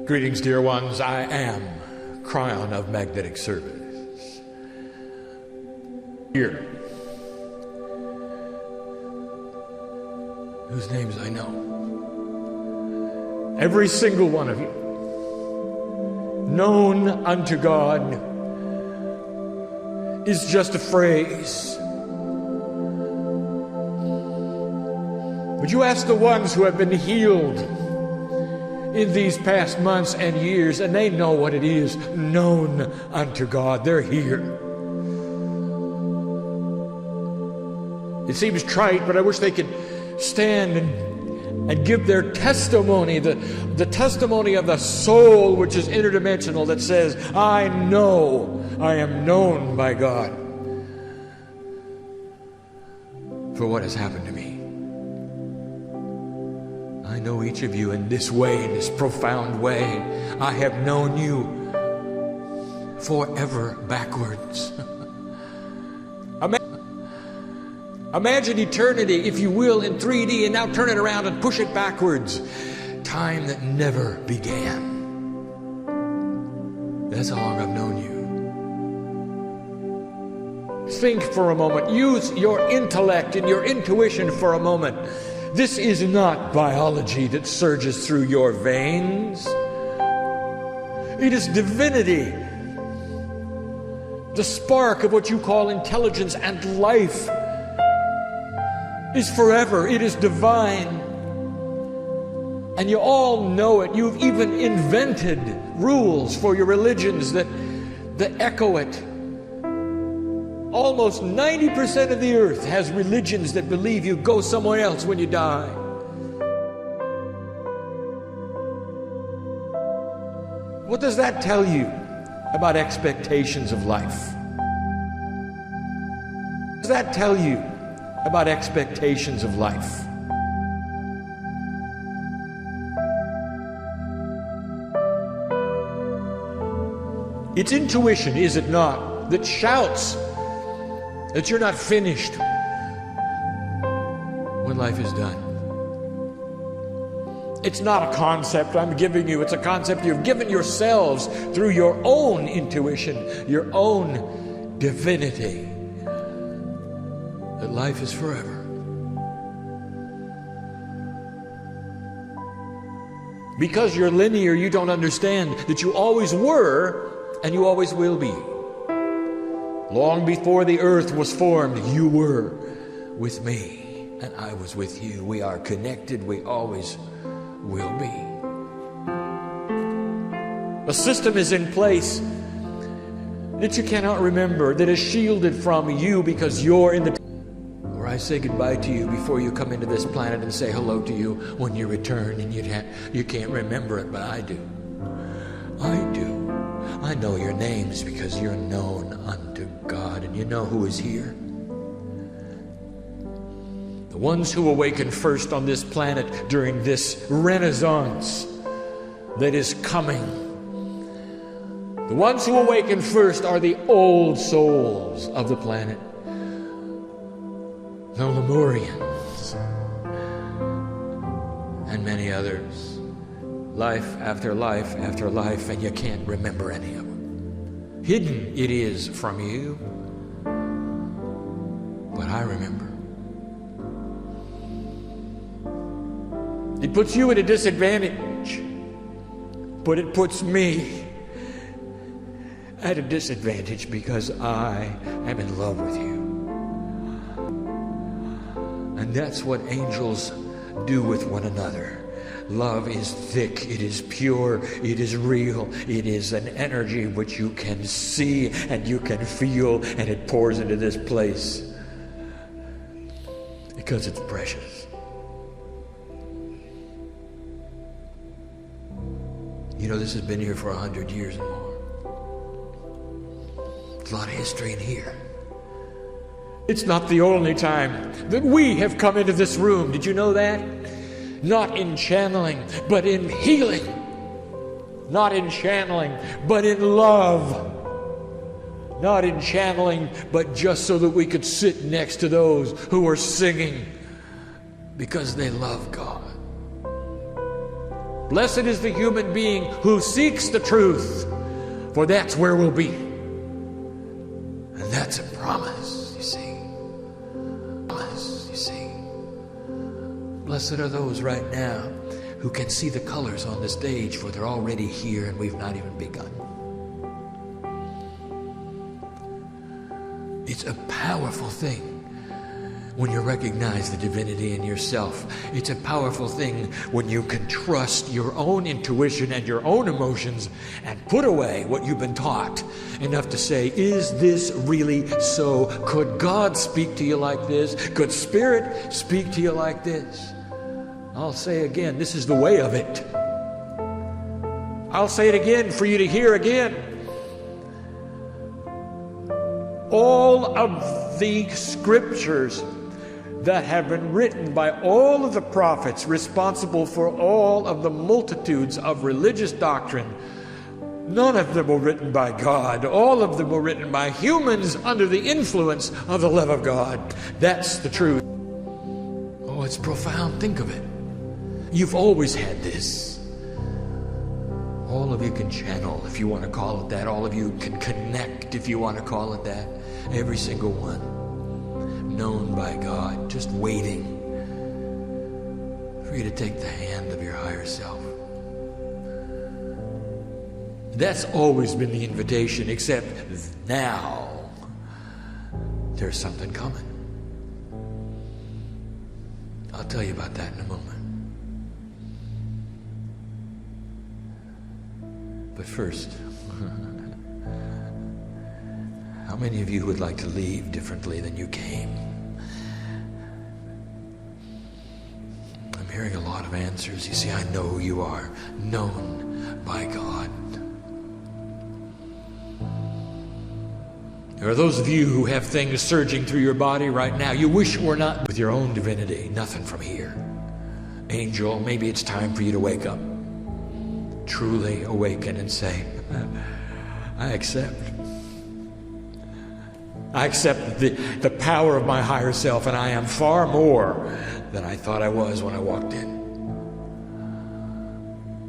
Greetings, dear ones. I am Cryon of Magnetic Service. Here, whose names I know. Every single one of you, known unto God, is just a phrase. But you ask the ones who have been healed in these past months and years, and they know what it is, known unto God. They're here. It seems trite, but I wish they could stand and give their testimony, the testimony of the soul, which is interdimensional, that says, I know I am known by God for what has happened to me. I know each of you in this way, in this profound way. I have known you forever backwards. Imagine eternity, if you will, in 3D, and now turn it around and push it backwards. Time that never began. That's how long I've known you. Think for a moment. Use your intellect and your intuition for a moment. This is not biology that surges through your veins. It is divinity. The spark of what you call intelligence and life is forever. It is divine. And you all know it. You've even invented rules for your religions that echo it. Almost 90% of the earth has religions that believe you go somewhere else when you die. What does that tell you about expectations of life? What does that tell you about expectations of life? It's intuition, is it not, that shouts that you're not finished when life is done. It's not a concept I'm giving you. It's a concept you've given yourselves through your own intuition, your own divinity, that life is forever. Because you're linear, you don't understand that you always were and you always will be. Long before the earth was formed, you were with me, and I was with you. We are connected. We always will be. A system is in place that you cannot remember, that is shielded from you because you're in the... Or I say goodbye to you before you come into this planet and say hello to you when you return, and you can't remember it, but I do. I do. I know your names because you're known unto God, and you know who is here. The ones who awaken first on this planet during this renaissance that is coming. The ones who awaken first are the old souls of the planet. The Lemurians and many others. Life after life after life, and you can't remember any of them. Hidden it is from you, but I remember. It puts you at a disadvantage, but it puts me at a disadvantage because I am in love with you. And that's what angels do with one another. Love is thick, it is pure, it is real, it is an energy which you can see and you can feel, and it pours into this place because it's precious. You know, this has been here for 100 years and more. There's a lot of history in here. It's not the only time that we have come into this room. Did you know that? Not in channeling, but in healing. Not in channeling, but in love. Not in channeling, but just so that we could sit next to those who are singing because they love God. Blessed is the human being who seeks the truth, for that's where we'll be. And that's a promise, you see. Promise, you see. Blessed are those right now who can see the colors on the stage, for they're already here and we've not even begun. It's a powerful thing when you recognize the divinity in yourself. It's a powerful thing when you can trust your own intuition and your own emotions and put away what you've been taught enough to say, is this really so? Could God speak to you like this? Could Spirit speak to you like this? I'll say again, this is the way of it. I'll say it again for you to hear again. All of the scriptures that have been written by all of the prophets responsible for all of the multitudes of religious doctrine, none of them were written by God. All of them were written by humans under the influence of the love of God. That's the truth. Oh, it's profound. Think of it. You've always had this. All of you can channel, if you want to call it that. All of you can connect, if you want to call it that. Every single one. Known by God, just waiting for you to take the hand of your higher self. That's always been the invitation, except now there's something coming. I'll tell you about that in a moment. But first, how many of you would like to leave differently than you came? I'm hearing a lot of answers. You see, I know who you are, known by God. There are those of you who have things surging through your body right now. You wish it were not with your own divinity. Nothing from here. Angel, maybe it's time for you to wake up. Truly awaken and say, I accept. I accept the power of my higher self, and I am far more than I thought I was when I walked in.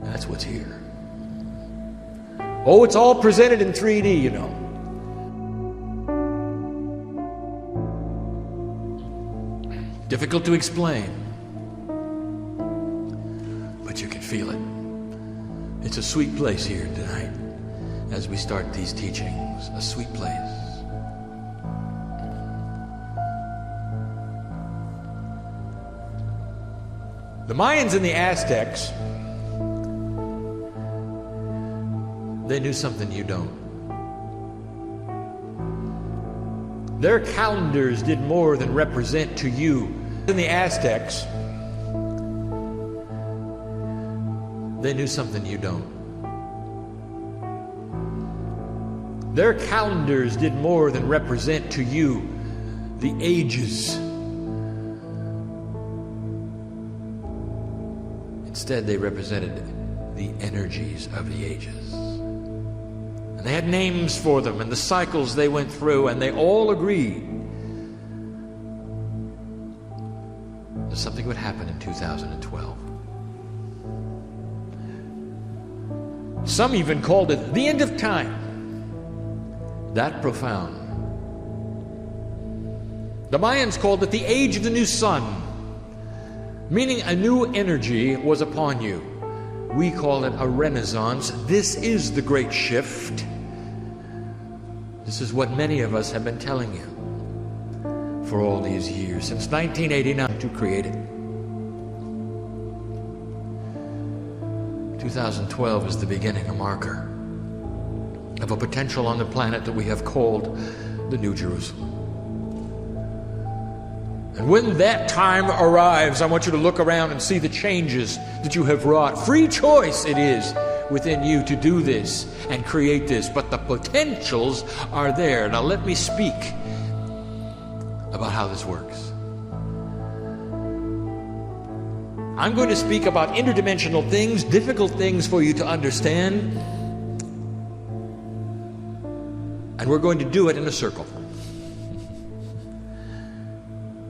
That's what's here. Oh, it's all presented in 3D, you know. Difficult to explain, but you can feel it. It's a sweet place here tonight as we start these teachings, a sweet place. The Mayans and the Aztecs, they knew something you don't. Their calendars did more than represent to you. And the Aztecs, they knew something you don't. Their calendars did more than represent to you the ages. Instead, they represented the energies of the ages. And they had names for them and the cycles they went through, and they all agreed that something would happen in 2012. Some even called it the end of time. That profound. The Mayans called it the age of the new sun, meaning a new energy was upon you. We call it a renaissance. This is the great shift. This is what many of us have been telling you for all these years, since 1989, to create it. 2012 is the beginning, a marker of a potential on the planet that we have called the New Jerusalem. And when that time arrives, I want you to look around and see the changes that you have wrought. Free choice it is within you to do this and create this, but the potentials are there. Now let me speak about how this works. I'm going to speak about interdimensional things, difficult things for you to understand, and we're going to do it in a circle.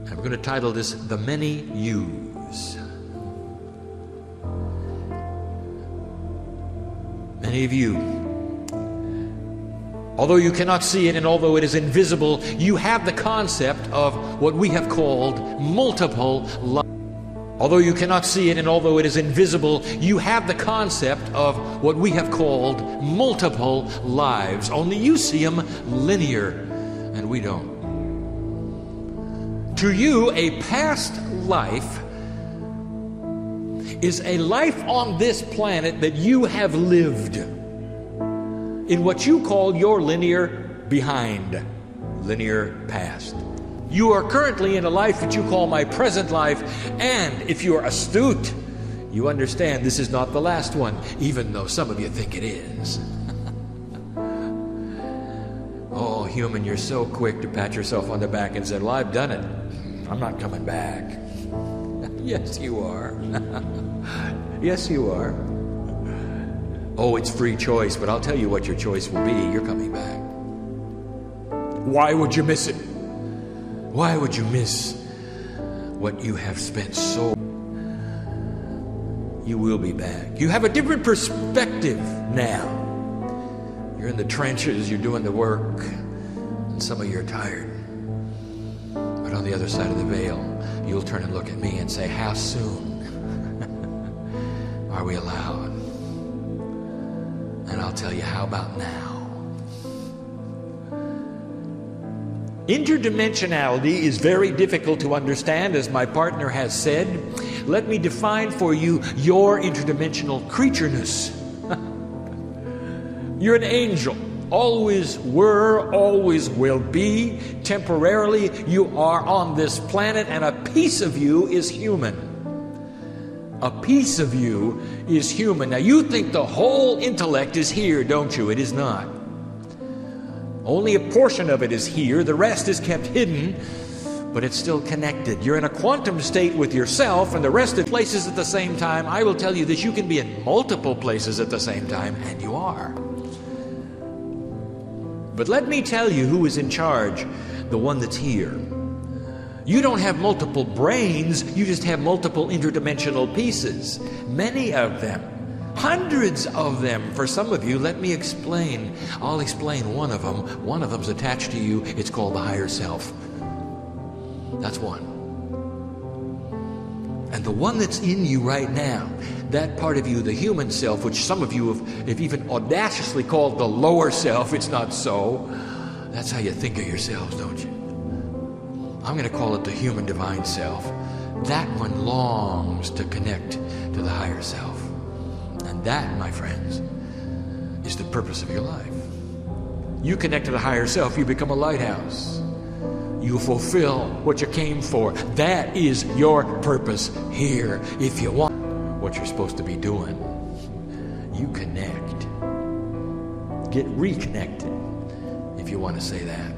And we're going to title this, The Many Yous. Many of you, although you cannot see it and although it is invisible, you have the concept of what we have called multiple lives. Although you cannot see it and although it is invisible, you have the concept of what we have called multiple lives. Only you see them linear, and we don't. To you, a past life is a life on this planet that you have lived in what you call your linear behind, linear past. You are currently in a life that you call my present life, and if you are astute, you understand this is not the last one, even though some of you think it is. Oh, human, you're so quick to pat yourself on the back and say, well, I've done it. I'm not coming back. Yes, you are. Yes, you are. Oh, it's free choice, but I'll tell you what your choice will be. You're coming back. Why would you miss it? Why would you miss what you have spent so? You will be back. You have a different perspective now. You're in the trenches, you're doing the work, and some of you are tired. But on the other side of the veil, you'll turn and look at me and say, how soon are we allowed? And I'll tell you, how about now? Interdimensionality is very difficult to understand, as my partner has said. Let me define for you your interdimensional creatureness. You're an angel. Always were, always will be. Temporarily, you are on this planet, and a piece of you is human. A piece of you is human. Now, you think the whole intellect is here, don't you? It is not. Only a portion of it is here. The rest is kept hidden, but it's still connected. You're in a quantum state with yourself, and the rest of places at the same time. I will tell you that you can be in multiple places at the same time, and you are. But let me tell you who is in charge, the one that's here. You don't have multiple brains, you just have multiple interdimensional pieces. Many of them. Hundreds of them. For some of you, let me explain. I'll explain one of them. One of them's attached to you. It's called the higher self. That's one. And the one that's in you right now, that part of you, the human self, which some of you have even audaciously called the lower self, it's not so. That's how you think of yourselves, don't you? I'm going to call it the human divine self. That one longs to connect to the higher self. And that, my friends, is the purpose of your life. You connect to the higher self, you become a lighthouse. You fulfill what you came for. That is your purpose here. If you want what you're supposed to be doing, you connect. Get reconnected, if you want to say that.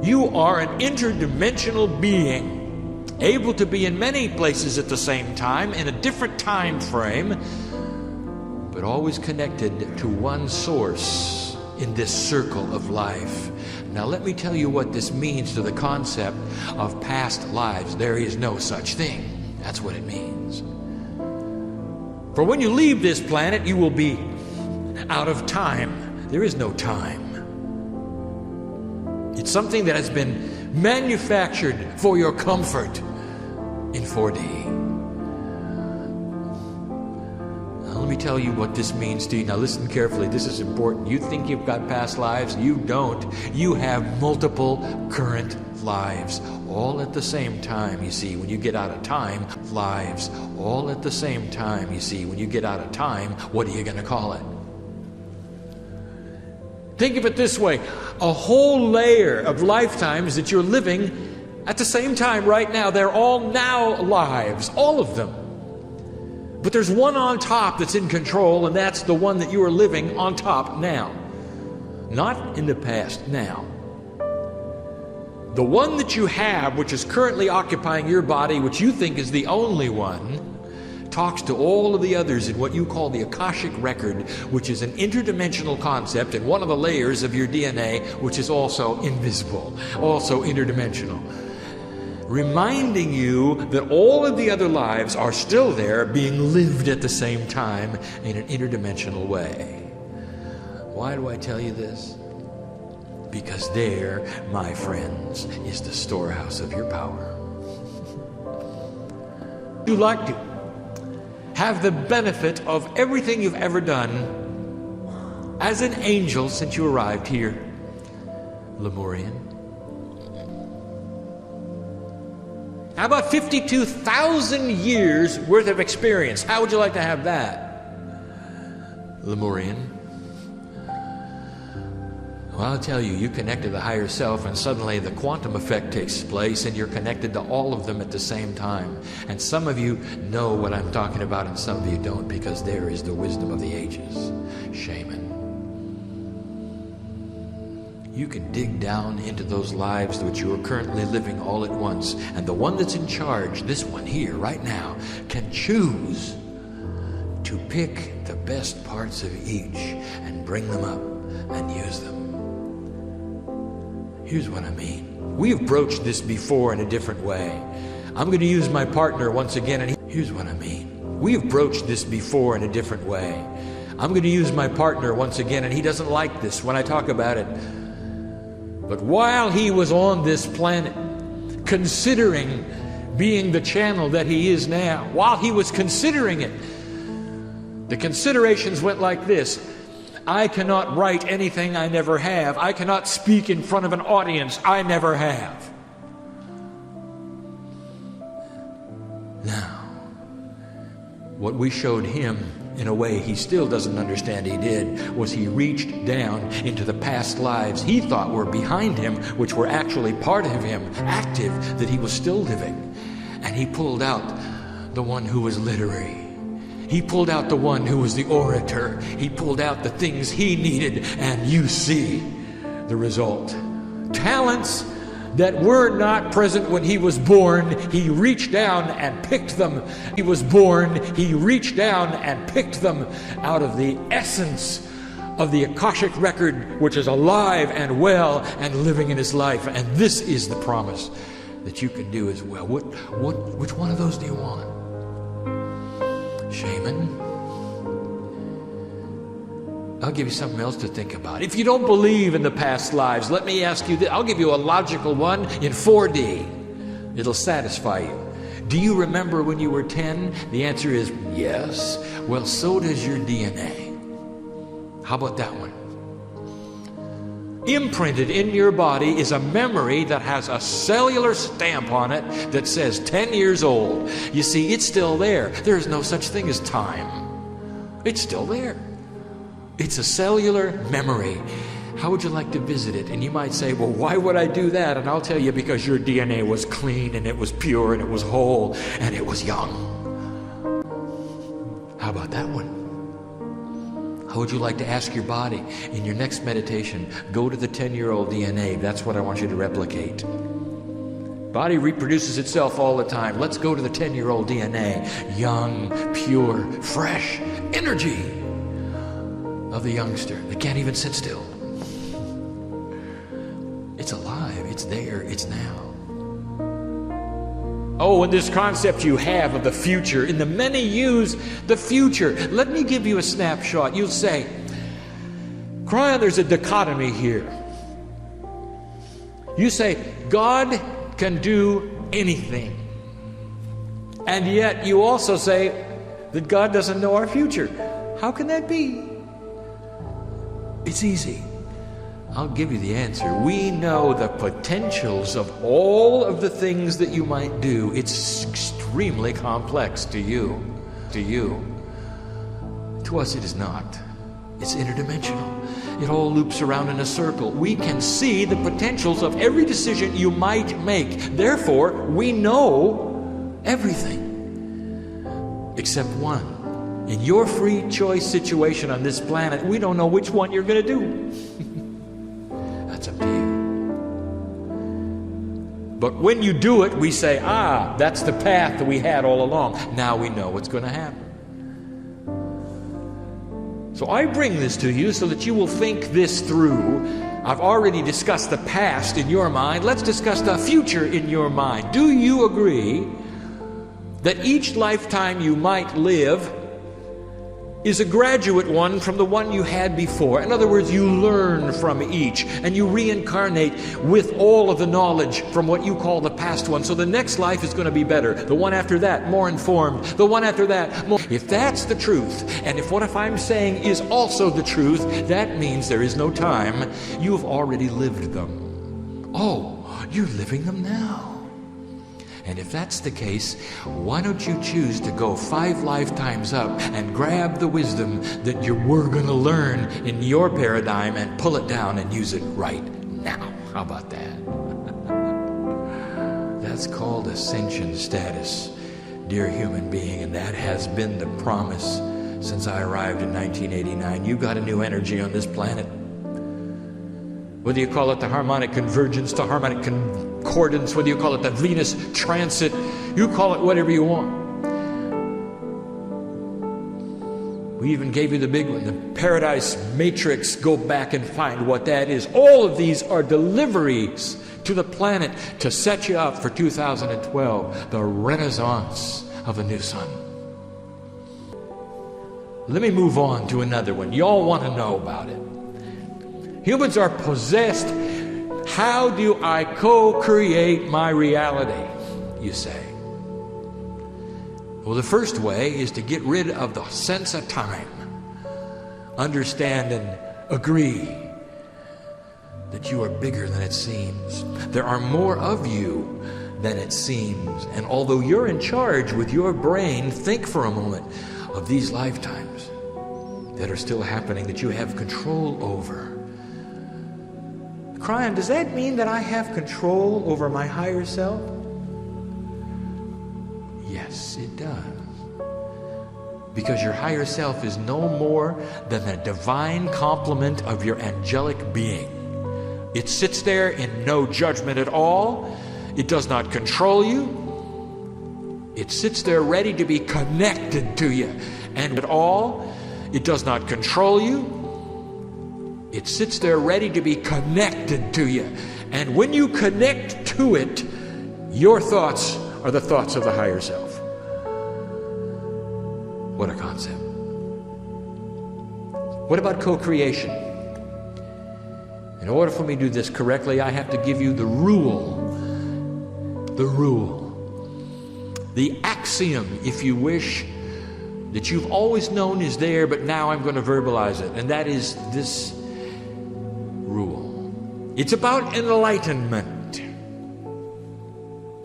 You are an interdimensional being, able to be in many places at the same time, in a different time frame, but always connected to one source in this circle of life. Now let me tell you what this means to the concept of past lives. There is no such thing. That's what it means. For when you leave this planet, you will be out of time. There is no time. It's something that has been manufactured for your comfort in 4D. Now, let me tell you what this means to you. Now listen carefully. This is important. You think you've got past lives? You don't. You have multiple current lives, all at the same time. You see, when you get out of time, lives, all at the same time. You see, when you get out of time, what are you going to call it? Think of it this way, a whole layer of lifetimes that you're living at the same time right now. They're all now lives, all of them. But there's one on top that's in control, and that's the one that you are living on top now. Not in the past, now. The one that you have, which is currently occupying your body, which you think is the only one, talks to all of the others in what you call the Akashic Record, which is an interdimensional concept and one of the layers of your DNA, which is also invisible, also interdimensional. reminding you that all of the other lives are still there, being lived at the same time in an interdimensional way. Why do I tell you this? Because there, my friends, is the storehouse of your power. You like to have the benefit of everything you've ever done as an angel since you arrived here, Lemurian. How about 52,000 years worth of experience? How would you like to have that, Lemurian? Well, I'll tell you, you connect to the higher self and suddenly the quantum effect takes place and you're connected to all of them at the same time. And some of you know what I'm talking about and some of you don't, because there is the wisdom of the ages. Shaman. You can dig down into those lives which you are currently living all at once. And the one that's in charge, this one here, right now, can choose to pick the best parts of each and bring them up and use them. Here's what I mean. We've broached this before in a different way. I'm going to use my partner once again, and here's what I mean. We've broached this before in a different way. I'm going to use my partner once again, and he doesn't like this when I talk about it. But while he was on this planet, considering being the channel that he is now, while he was considering it, the considerations went like this. I cannot write anything I never have. I cannot speak in front of an audience I never have. Now, what we showed him, in a way he still doesn't understand he did, was he reached down into the past lives he thought were behind him, which were actually part of him, active, that he was still living. And he pulled out the one who was literary. He pulled out the one who was the orator. He pulled out the things he needed, and you see the result. Talents that were not present when he was born, he reached down and picked them. He was born, he reached down and picked them out of the essence of the Akashic record, which is alive and well and living in his life. And this is the promise that you can do as well. Which one of those do you want? Shaman? I'll give you something else to think about. If you don't believe in the past lives, let me ask you this. I'll give you a logical one in 4D. It'll satisfy you. Do you remember when you were 10? The answer is yes. Well, so does your DNA. How about that one? Imprinted in your body is a memory that has a cellular stamp on it that says 10 years old. You see, it's still there. There is no such thing as time. It's still there. It's a cellular memory. How would you like to visit it? And you might say, well, why would I do that? And I'll tell you, because your DNA was clean and it was pure and it was whole and it was young. How about that one? How would you like to ask your body in your next meditation, go to the 10-year-old DNA. That's what I want you to replicate. Body reproduces itself all the time. Let's go to the 10-year-old DNA. Young, pure, fresh energy of the youngster that can't even sit still. It's alive. It's there. It's now. Oh, and this concept you have of the future, and the many use the future. Let me give you a snapshot. You'll say, Cryon, there's a dichotomy here. You say, God can do anything. And yet you also say that God doesn't know our future. How can that be? It's easy. I'll give you the answer. We know the potentials of all of the things that you might do. It's extremely complex to you. To us, it is not. It's interdimensional. It all loops around in a circle. We can see the potentials of every decision you might make. Therefore, we know everything except one. In your free choice situation on this planet, we don't know which one you're going to do. That's up to you. But when you do it, we say, that's the path that we had all along. Now we know what's going to happen. So I bring this to you so that you will think this through I've already discussed the past in your mind. Let's discuss the future in your mind. Do you agree that each lifetime you might live is a graduate one from the one you had before? In other words, you learn from each and you reincarnate with all of the knowledge from what you call the past one. So the next life is going to be better. The one after that, more informed. The one after that, more. If that's the truth, and if what I'm saying is also the truth, that means there is no time. You've already lived them. Oh, you're living them now. And if that's the case, why don't you choose to go 5 lifetimes up and grab the wisdom that you were going to learn in your paradigm and pull it down and use it right now? How about that? That's called ascension status, dear human being, and that has been the promise since I arrived in 1989. You got a new energy on this planet. Whether you call it the harmonic convergence, the harmonic concordance, whether you call it the Venus transit, you call it whatever you want. We even gave you the big one, the Paradise Matrix. Go back and find what that is. All of these are deliveries to the planet to set you up for 2012, the renaissance of a new sun. Let me move on to another one. Y'all want to know about it. Humans are possessed. How do I co-create my reality, you say? Well, the first way is to get rid of the sense of time. Understand and agree that you are bigger than it seems. There are more of you than it seems. And although you're in charge with your brain, think for a moment of these lifetimes that are still happening, that you have control over. Crying, does that mean that I have control over my higher self? Yes, it does. Because your higher self is no more than a divine complement of your angelic being. It sits there in no judgment at all. It does not control you. It sits there ready to be connected to you. And at all, it does not control you. It sits there ready to be connected to you. And when you connect to it, your thoughts are the thoughts of the higher self. What a concept. What about co-creation? In order for me to do this correctly, I have to give you the rule. The rule. The axiom, if you wish, that you've always known is there, but now I'm going to verbalize it. And that is this rule. It's about enlightenment.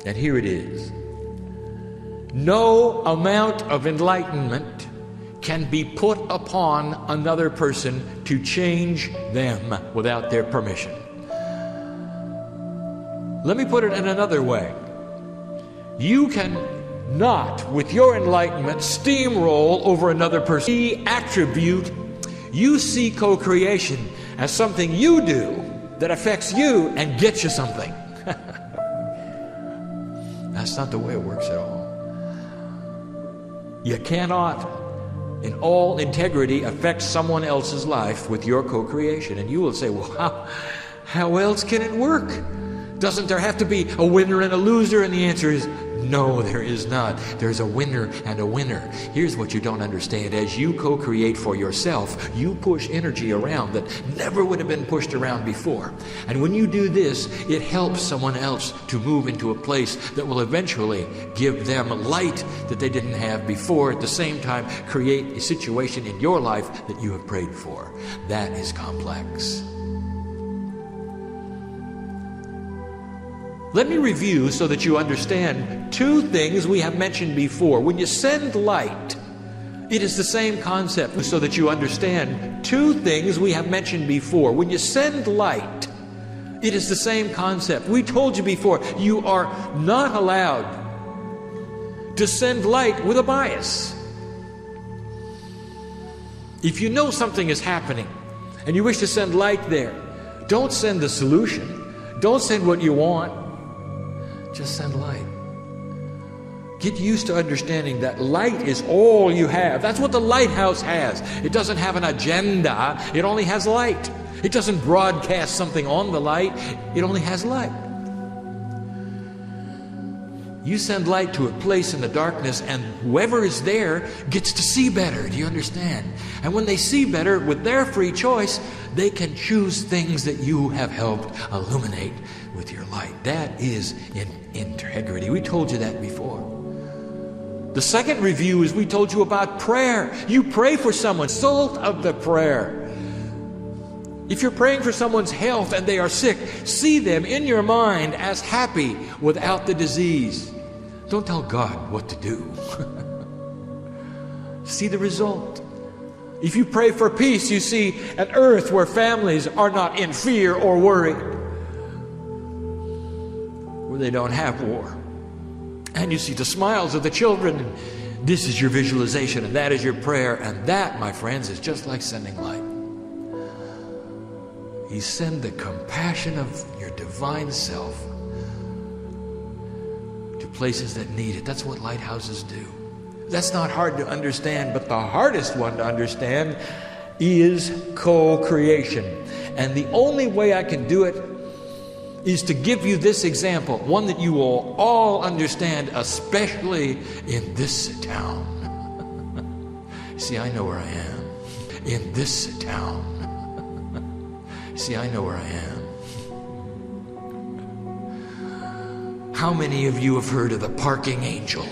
And here it is. No amount of enlightenment can be put upon another person to change them without their permission. Let me put it in another way. You can not, with your enlightenment, steamroll over another person. The attribute, you see co-creation as something you do that affects you and gets you something. That's not the way it works at all. You cannot, in all integrity, affect someone else's life with your co-creation. And you will say, well, how else can it work? Doesn't there have to be a winner and a loser? And the answer is, no, there is not. There's a winner and a winner. Here's what you don't understand. As you co-create for yourself, you push energy around that never would have been pushed around before. And when you do this, it helps someone else to move into a place that will eventually give them light that they didn't have before. At the same time, create a situation in your life that you have prayed for. That is complex. Let me review so that you understand 2 things we have mentioned before. When you send light, it is the same concept. So that you understand 2 things we have mentioned before. When you send light, it is the same concept. We told you before, you are not allowed to send light with a bias. If you know something is happening and you wish to send light there, don't send the solution. Don't send what you want. Just send light. Get used to understanding that light is all you have. That's what the lighthouse has. It doesn't have an agenda. It only has light. It doesn't broadcast something on the light. It only has light. You send light to a place in the darkness, and whoever is there gets to see better. Do you understand? And when they see better with their free choice, they can choose things that you have helped illuminate with your light. That is integrity. We told you that before. The second review is we told you about prayer. You pray for someone, salt of the prayer. If you're praying for someone's health and they are sick, see them in your mind as happy without the disease. Don't tell God what to do. See the result. If you pray for peace, you see an earth where families are not in fear or worry, where they don't have war. And you see the smiles of the children. This is your visualization, and that is your prayer. And that, my friends, is just like sending light. You send the compassion of your divine self to places that need it. That's what lighthouses do. That's not hard to understand, but the hardest one to understand is co-creation. And the only way I can do it is to give you this example, one that you will all understand, especially in this town. See, I know where I am. In this town. See, I know where I am. How many of you have heard of the parking angel?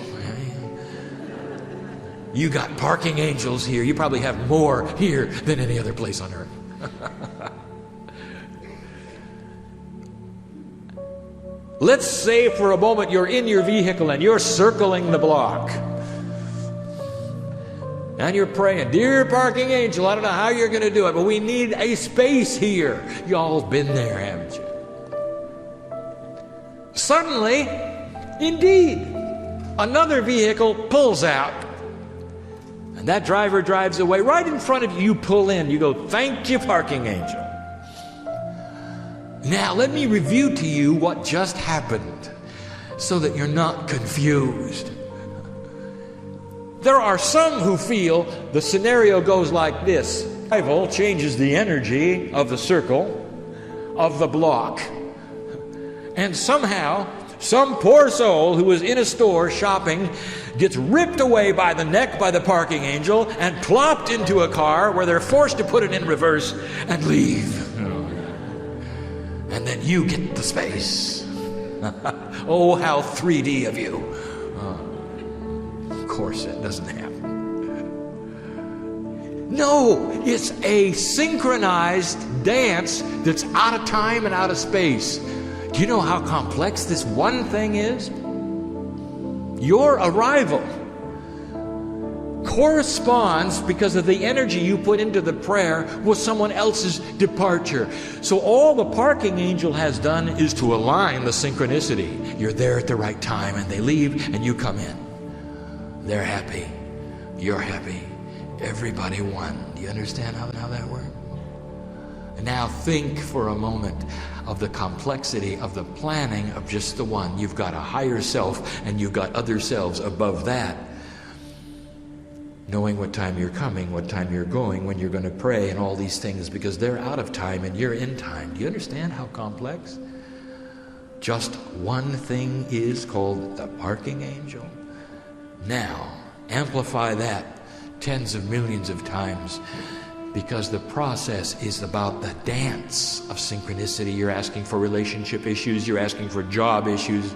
You got parking angels here. You probably have more here than any other place on earth. Let's say for a moment you're in your vehicle and you're circling the block. And you're praying, dear parking angel, I don't know how you're going to do it, but we need a space here. Y'all been there, haven't you? Suddenly, indeed, another vehicle pulls out. And that driver drives away. Right in front of you, you pull in. You go, thank you, parking angel. Now, let me review to you what just happened so that you're not confused. There are some who feel the scenario goes like this. Arrival changes the energy of the circle, of the block. And somehow, some poor soul who was in a store shopping gets ripped away by the neck by the parking angel and plopped into a car where they're forced to put it in reverse and leave. And then you get the space. Oh, how 3D of you. Of course, that doesn't happen. No, it's a synchronized dance that's out of time and out of space. Do you know how complex this one thing is? Your arrival corresponds, because of the energy you put into the prayer, with someone else's departure. So all the parking angel has done is to align the synchronicity. You're there at the right time and they leave and you come in. They're happy. You're happy. Everybody won. Do you understand how that works? And now think for a moment of the complexity of the planning of just the one. You've got a higher self and you've got other selves above that. Knowing what time you're coming, what time you're going, when you're going to pray, and all these things, because they're out of time and you're in time. Do you understand how complex just one thing is called the parking angel? Now, amplify that tens of millions of times, because the process is about the dance of synchronicity. You're asking for relationship issues, you're asking for job issues,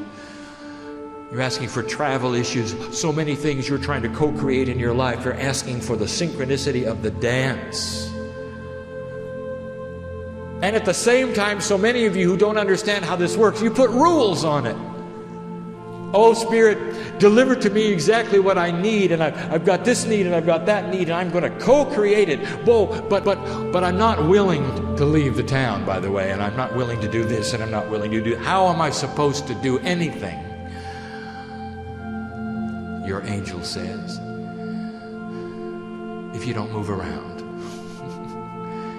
you're asking for travel issues, so many things you're trying to co-create in your life. You're asking for the synchronicity of the dance. And at the same time, so many of you who don't understand how this works, you put rules on it. Oh, Spirit, deliver to me exactly what I need, and I've got this need, and I've got that need, and I'm going to co-create it. Whoa, but I'm not willing to leave the town, by the way, and I'm not willing to do this, and I'm not willing to do... How am I supposed to do anything? Your angel says, if you don't move around,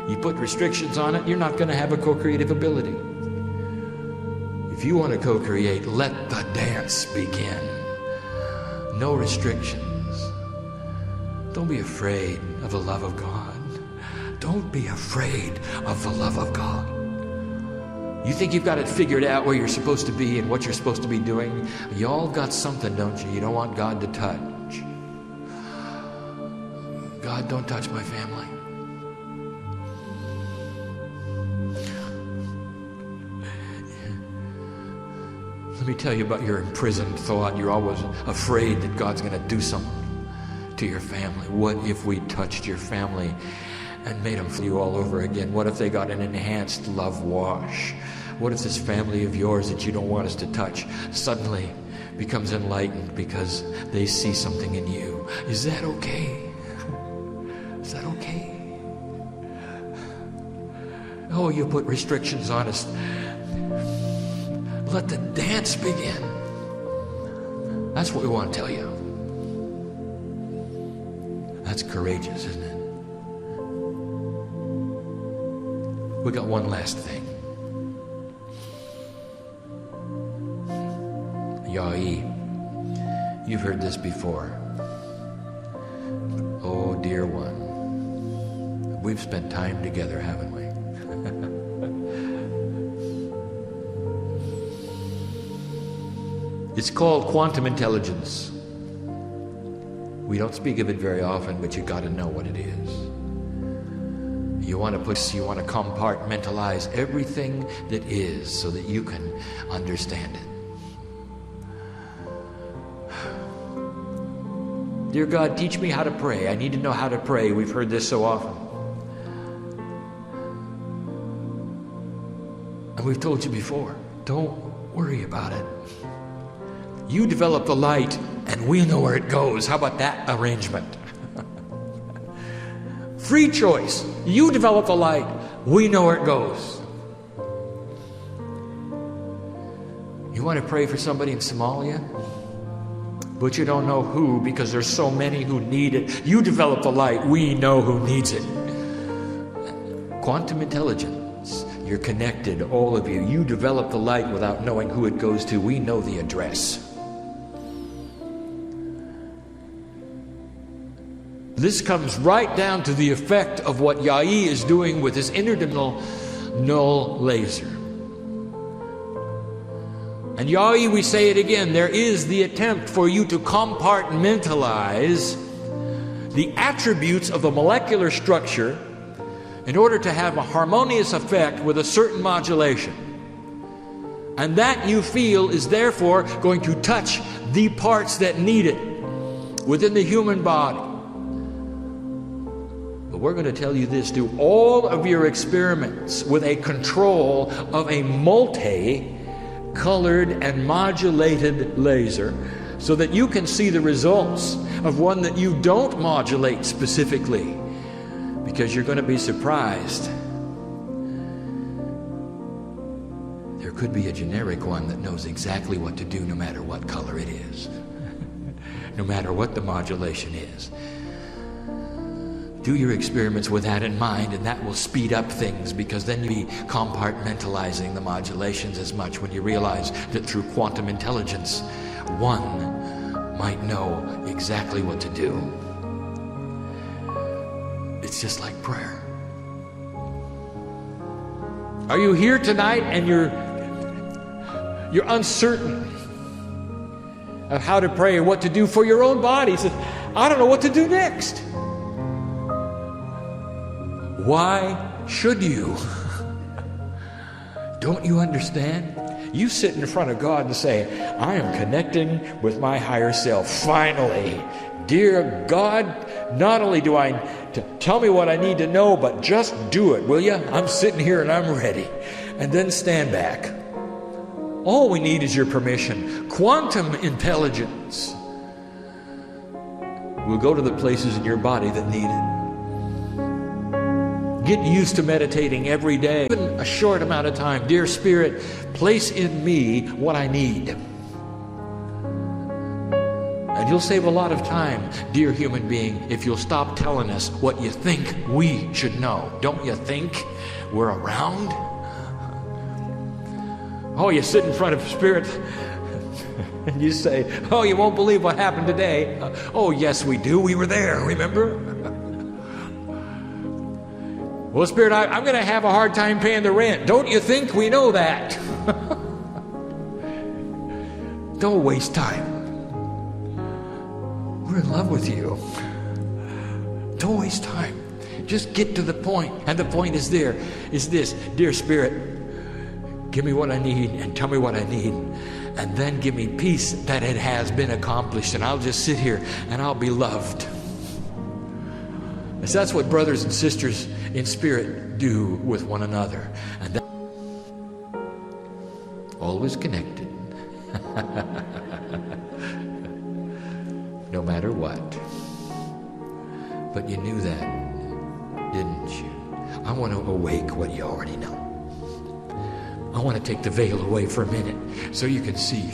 you put restrictions on it, you're not going to have a co-creative ability. If you want to co-create, let the dance begin. No restrictions. Don't be afraid of the love of God. Don't Don't be afraid of the love of God. You think you've got it figured out where you're supposed to be and what you're supposed to be doing? You all got something, don't you? You don't want God to touch. God, don't touch my family. Let me tell you about your imprisoned thought. You're always afraid that God's going to do something to your family. What if we touched your family and made them feel you all over again? What if they got an enhanced love wash? What if this family of yours that you don't want us to touch suddenly becomes enlightened because they see something in you? Is that okay? Is that okay? Oh, you put restrictions on us. Let the dance begin. That's what we want to tell you. That's courageous, isn't it? We got one last thing. Ya'i. You've heard this before. Oh, dear one. We've spent time together, haven't we? It's called quantum intelligence. We don't speak of it very often, but you got to know what it is. You want to compartmentalize everything that is so that you can understand it. Dear God, teach me how to pray. I need to know how to pray. We've heard this so often. And we've told you before, don't worry about it. You develop the light, and we know where it goes. How about that arrangement? Free choice. You develop the light. We know where it goes. You want to pray for somebody in Somalia? But you don't know who because there's so many who need it. You develop the light. We know who needs it. Quantum intelligence. You're connected, all of you. You develop the light without knowing who it goes to. We know the address. This comes right down to the effect of what Ya'i is doing with his interdimensional null laser. And Ya'i, we say it again, there is the attempt for you to compartmentalize the attributes of the molecular structure in order to have a harmonious effect with a certain modulation. And that you feel is therefore going to touch the parts that need it within the human body. We're going to tell you this: do all of your experiments with a control of a multi-colored and modulated laser so that you can see the results of one that you don't modulate specifically, because you're going to be surprised. There could be a generic one that knows exactly what to do no matter what color it is, no matter what the modulation is. Do your experiments with that in mind, and that will speed up things, because then you'll be compartmentalizing the modulations as much when you realize that through quantum intelligence, one might know exactly what to do. It's just like prayer. Are you here tonight and you're uncertain of how to pray or what to do for your own body? Says, I don't know what to do next. Why should you? Don't you understand? You sit in front of God and say, I am connecting with my higher self. Finally, dear God, not only do I tell me what I need to know, but just do it, will you? I'm sitting here and I'm ready. And then stand back. All we need is your permission. Quantum intelligence will go to the places in your body that need it. Get used to meditating every day, even a short amount of time. Dear Spirit, place in me what I need. And you'll save a lot of time, dear human being, if you'll stop telling us what you think we should know. Don't you think we're around? Oh, you sit in front of Spirit and you say, oh, you won't believe what happened today. Oh, yes, we do. We were there, remember? Well, Spirit, I'm going to have a hard time paying the rent. Don't you think we know that? Don't waste time. We're in love with you. Don't waste time. Just get to the point. And the point is this. Dear Spirit, give me what I need and tell me what I need. And then give me peace that it has been accomplished. And I'll just sit here and I'll be loved. So that's what brothers and sisters in spirit do with one another. And that, always connected. No matter what. But you knew that, didn't you? I want to awake what you already know. I want to take the veil away for a minute so you can see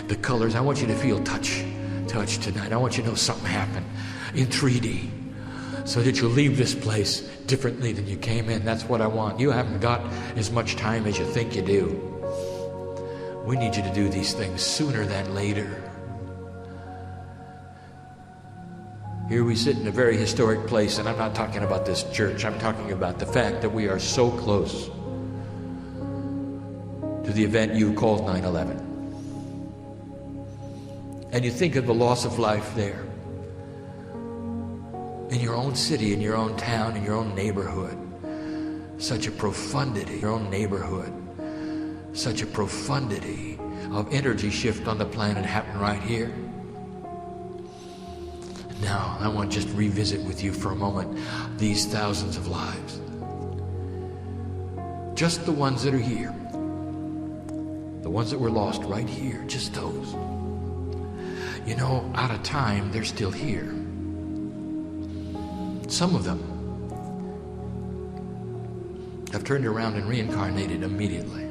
the colors. I want you to feel touch tonight. I want you to know something happened in 3D so that you'll leave this place differently than you came in. That's what I want. You haven't got as much time as you think you do. We need you to do these things sooner than later. Here we sit in a very historic place, and I'm not talking about this church. I'm talking about the fact that we are so close to the event you called 9/11. And you think of the loss of life there. In your own city, in your own town, in your own neighborhood. Such a profundity, your own neighborhood. Such a profundity of energy shift on the planet happened right here. Now, I want to just revisit with you for a moment these thousands of lives. Just the ones that are here. The ones that were lost right here, just those. You know, out of time, they're still here. Some of them have turned around and reincarnated immediately.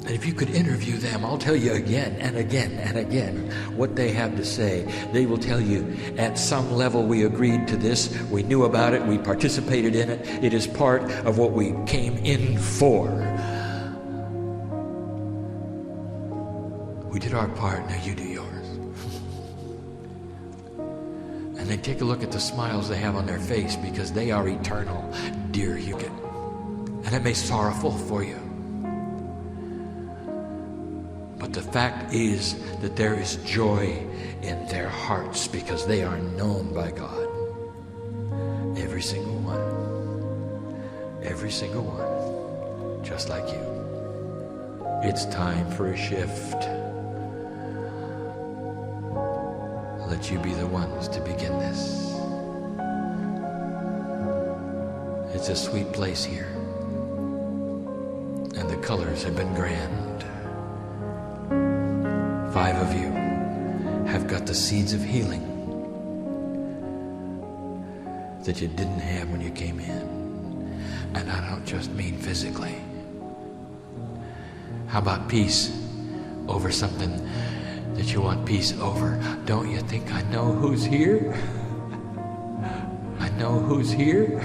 And if you could interview them, I'll tell you again and again and again what they have to say. They will tell you, at some level we agreed to this, we knew about it, we participated in it, it is part of what we came in for. We did our part, now you do yours. And then take a look at the smiles they have on their face because they are eternal, dear Huguet. And it may be sorrowful for you. But the fact is that there is joy in their hearts because they are known by God. Every single one. Every single one. Just like you. It's time for a shift. Let you be the ones to begin this. It's a sweet place here. And the colors have been grand. 5 of you have got the seeds of healing that you didn't have when you came in. And I don't just mean physically. How about peace over something that you want peace over? Don't you think I know who's here? I know who's here.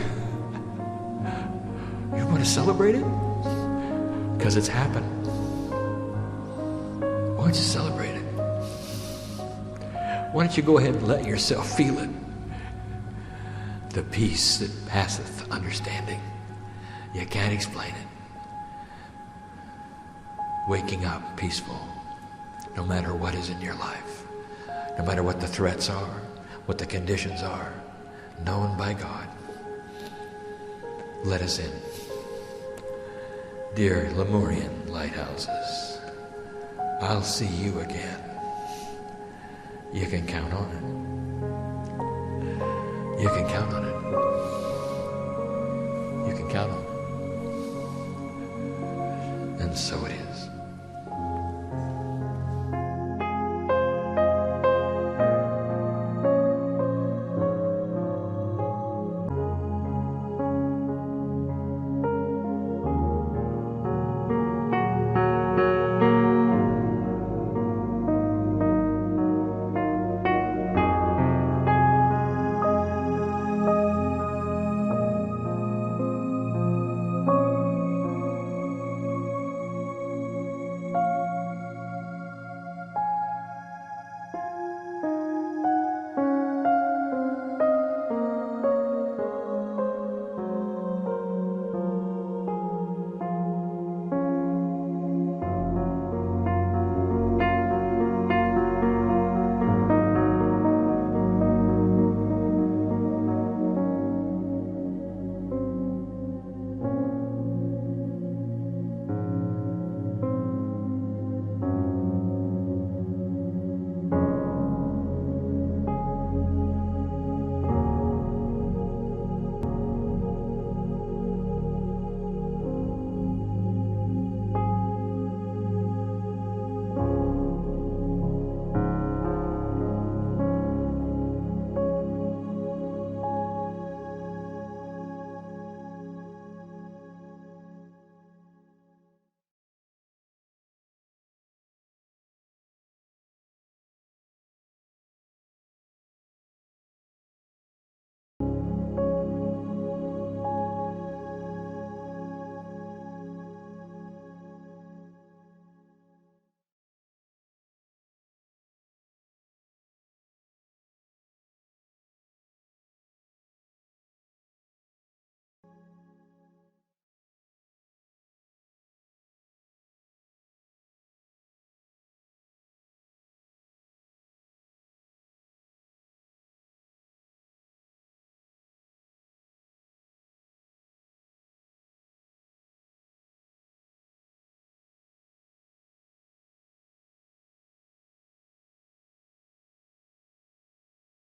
You want to celebrate it? Because it's happened. Why don't you celebrate it? Why don't you go ahead and let yourself feel it? The peace that passeth understanding. You can't explain it. Waking up peaceful, no matter what is in your life, no matter what the threats are, what the conditions are, known by God. Let us in. Dear Lemurian lighthouses, I'll see you again. You can count on it. You can count on it. You can count on it. And so it is.